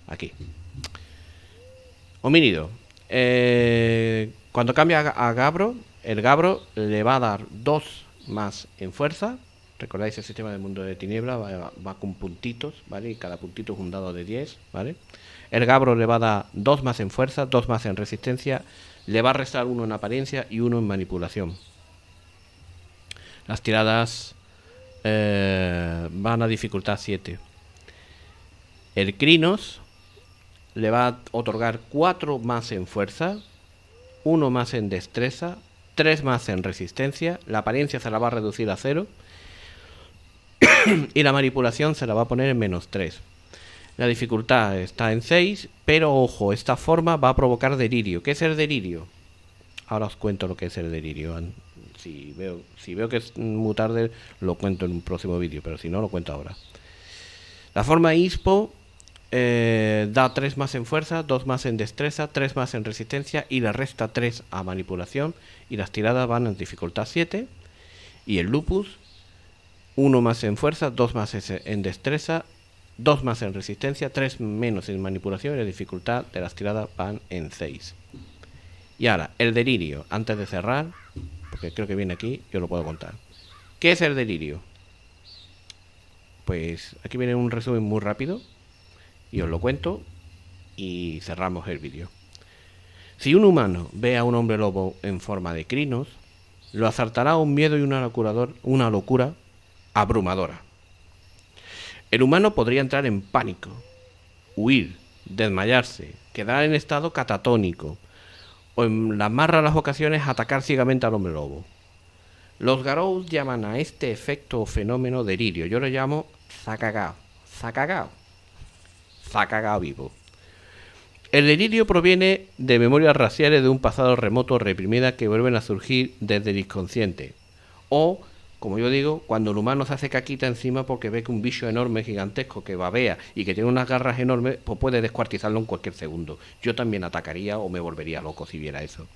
Aquí. Homínido. Cuando cambia a Gabro, el Gabro le va a dar 2 más en fuerza. Recordáis el sistema del mundo de tiniebla, va con puntitos, ¿vale? Y cada puntito es un dado de 10, ¿vale? El Gabro le va a dar 2 más en fuerza, 2 más en resistencia, le va a restar 1 en apariencia y 1 en manipulación. Las tiradas van a dificultad 7. El Crinos le va a otorgar 4 más en fuerza, 1 más en destreza, 3 más en resistencia, la apariencia se la va a reducir a 0 y la manipulación se la va a poner en -3. La dificultad está en 6, pero ojo, esta forma va a provocar delirio. ¿Qué es el delirio? Ahora os cuento lo que es el delirio. Si veo que es muy tarde, lo cuento en un próximo vídeo, pero si no, lo cuento ahora. La forma ISPO da 3 más en fuerza, 2 más en destreza, 3 más en resistencia y le resta 3 a manipulación. Y las tiradas van en dificultad 7. Y el lupus, 1 más en fuerza, 2 más en destreza, 2 más en resistencia, 3 menos en manipulación y la dificultad de las tiradas van en 6. Y ahora, el delirio, antes de cerrar, porque creo que viene aquí, yo lo puedo contar. ¿Qué es el delirio? Pues aquí viene un resumen muy rápido y os lo cuento y cerramos el vídeo. Si un humano ve a un hombre lobo en forma de Crinos, lo asaltará un miedo y una locura abrumadora. El humano podría entrar en pánico, huir, desmayarse, quedar en estado catatónico o en las más raras ocasiones atacar ciegamente al hombre lobo. Los Garous llaman a este efecto o fenómeno delirio. Yo lo llamo Zakagao vivo. El delirio proviene de memorias raciales de un pasado remoto reprimida que vuelven a surgir desde el inconsciente. O, como yo digo, cuando el humano se hace caquita encima porque ve que un bicho enorme, gigantesco, que babea y que tiene unas garras enormes, pues puede descuartizarlo en cualquier segundo. Yo también atacaría o me volvería loco si viera eso.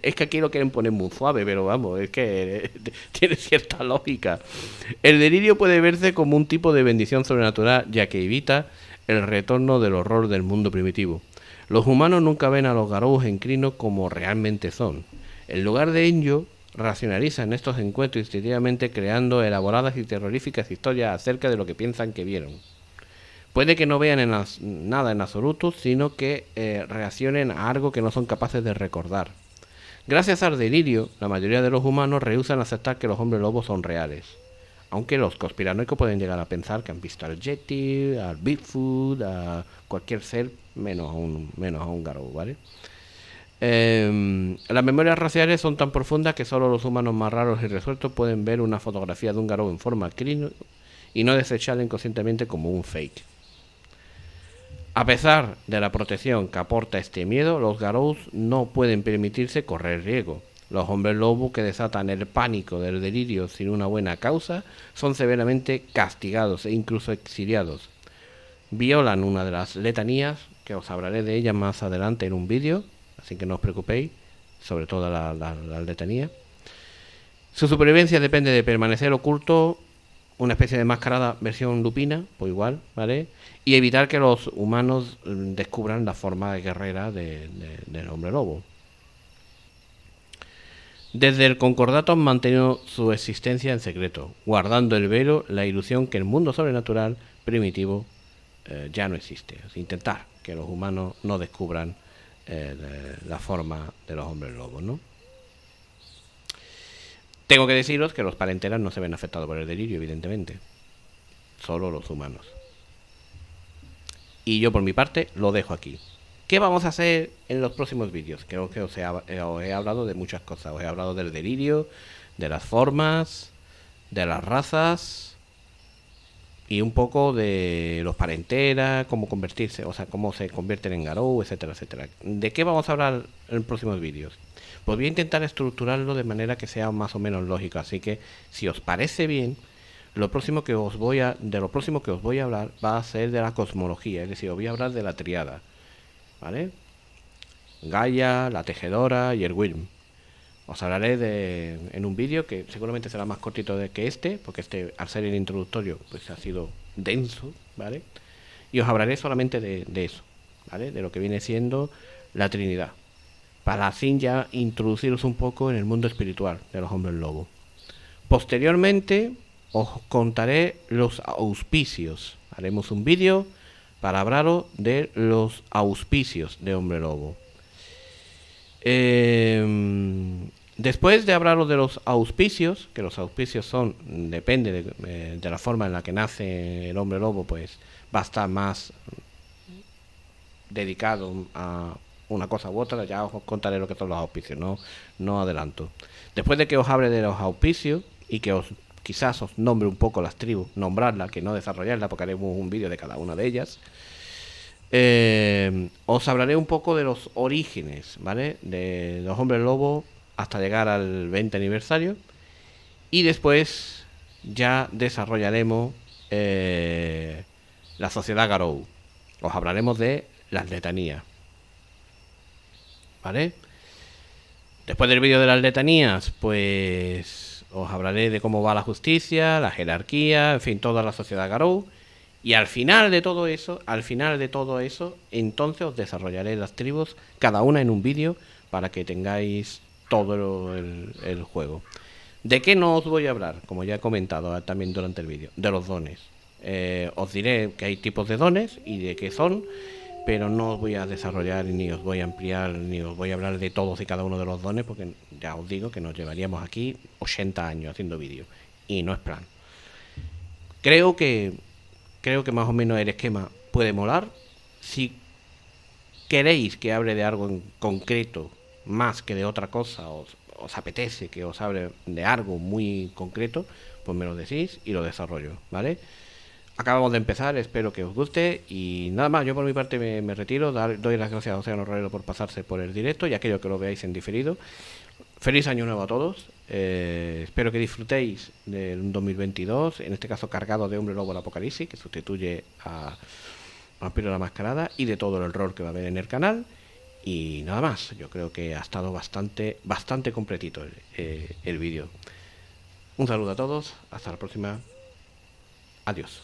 Es que aquí lo quieren poner muy suave, pero vamos, es que tiene cierta lógica. El delirio puede verse como un tipo de bendición sobrenatural, ya que evita el retorno del horror del mundo primitivo. Los humanos nunca ven a los Garous en Crino como realmente son. En lugar de ello, racionalizan estos encuentros instintivamente creando elaboradas y terroríficas historias acerca de lo que piensan que vieron. Puede que no vean nada en absoluto, sino que reaccionen a algo que no son capaces de recordar. Gracias al delirio, la mayoría de los humanos rehúsan aceptar que los hombres lobos son reales. Aunque los conspiranoicos pueden llegar a pensar que han visto al Yeti, al Bigfoot, a cualquier ser, menos a un Garou, ¿vale? Las memorias raciales son tan profundas que solo los humanos más raros y resueltos pueden ver una fotografía de un Garou en forma Crino y no desecharla inconscientemente como un fake. A pesar de la protección que aporta este miedo, los Garous no pueden permitirse correr riesgo. Los hombres lobo que desatan el pánico del delirio sin una buena causa son severamente castigados e incluso exiliados. Violan una de las letanías, que os hablaré de ellas más adelante en un vídeo, así que no os preocupéis, sobre todo la letanía. Su supervivencia depende de permanecer oculto una especie de mascarada versión lupina, pues igual, ¿vale? Y evitar que los humanos descubran la forma guerrera del hombre lobo. Desde el concordato han mantenido su existencia en secreto, guardando el velo la ilusión que el mundo sobrenatural primitivo ya no existe. Es intentar que los humanos no descubran la forma de los hombres lobos, ¿no? Tengo que deciros que los parenteras no se ven afectados por el delirio, evidentemente. Solo los humanos. Y yo por mi parte lo dejo aquí. ¿Qué vamos a hacer en los próximos vídeos? Creo que os he hablado de muchas cosas. Os he hablado del delirio, de las formas, de las razas y un poco de los parenteras, cómo convertirse, o sea, cómo se convierten en Garou, etcétera, etcétera. ¿De qué vamos a hablar en próximos vídeos? Pues voy a intentar estructurarlo de manera que sea más o menos lógico. Así que, si os parece bien, de lo próximo que os voy a hablar va a ser de la cosmología, es decir, os voy a hablar de la triada, ¿vale? Gaia, la tejedora y el Wyrm. Os hablaré en un vídeo que seguramente será más cortito que este, porque este, al ser el introductorio, pues ha sido denso, ¿vale? Y os hablaré solamente de eso, ¿vale? De lo que viene siendo la Trinidad, para así ya introduciros un poco en el mundo espiritual de los hombres lobo. Posteriormente os contaré los auspicios. Haremos un vídeo para hablaros de los auspicios de hombre lobo. Después de hablaros de los auspicios, que los auspicios son, depende de la forma en la que nace el hombre lobo, pues va a estar más dedicado a una cosa u otra. Ya os contaré lo que son los auspicios, no adelanto. Después de que os hable de los auspicios y que quizás os nombre un poco las tribus, nombrarlas, que no desarrollarlas, porque haremos un vídeo de cada una de ellas. Os hablaré un poco de los orígenes, ¿vale? De los hombres lobo hasta llegar al 20 aniversario. Y después ya desarrollaremos la sociedad Garou. Os hablaremos de las letanías, ¿vale? Después del vídeo de las letanías, pues os hablaré de cómo va la justicia, la jerarquía, en fin, toda la sociedad Garou. Y al final de todo eso, entonces os desarrollaré las tribus, cada una en un vídeo, para que tengáis todo el juego. ¿De qué no os voy a hablar? Como ya he comentado también durante el vídeo, de los dones. Os diré que hay tipos de dones y de qué son, pero no os voy a desarrollar, ni os voy a ampliar, ni os voy a hablar de todos y cada uno de los dones, porque ya os digo que nos llevaríamos aquí 80 años haciendo vídeos, y no es plan. Creo que más o menos el esquema puede molar. Si queréis que hable de algo en concreto más que de otra cosa, os apetece que os hable de algo muy concreto, pues me lo decís y lo desarrollo, ¿vale? Acabamos de empezar, espero que os guste y nada más. Yo por mi parte me retiro. Doy las gracias a Océano Rolero por pasarse por el directo y aquello que lo veáis en diferido. Feliz año nuevo a todos. Espero que disfrutéis del 2022, en este caso cargado de Hombre Lobo del Apocalipsis, que sustituye a Vampiro la Mascarada, y de todo el rol que va a haber en el canal. Y nada más, yo creo que ha estado bastante completito el vídeo. Un saludo a todos, hasta la próxima. Adiós.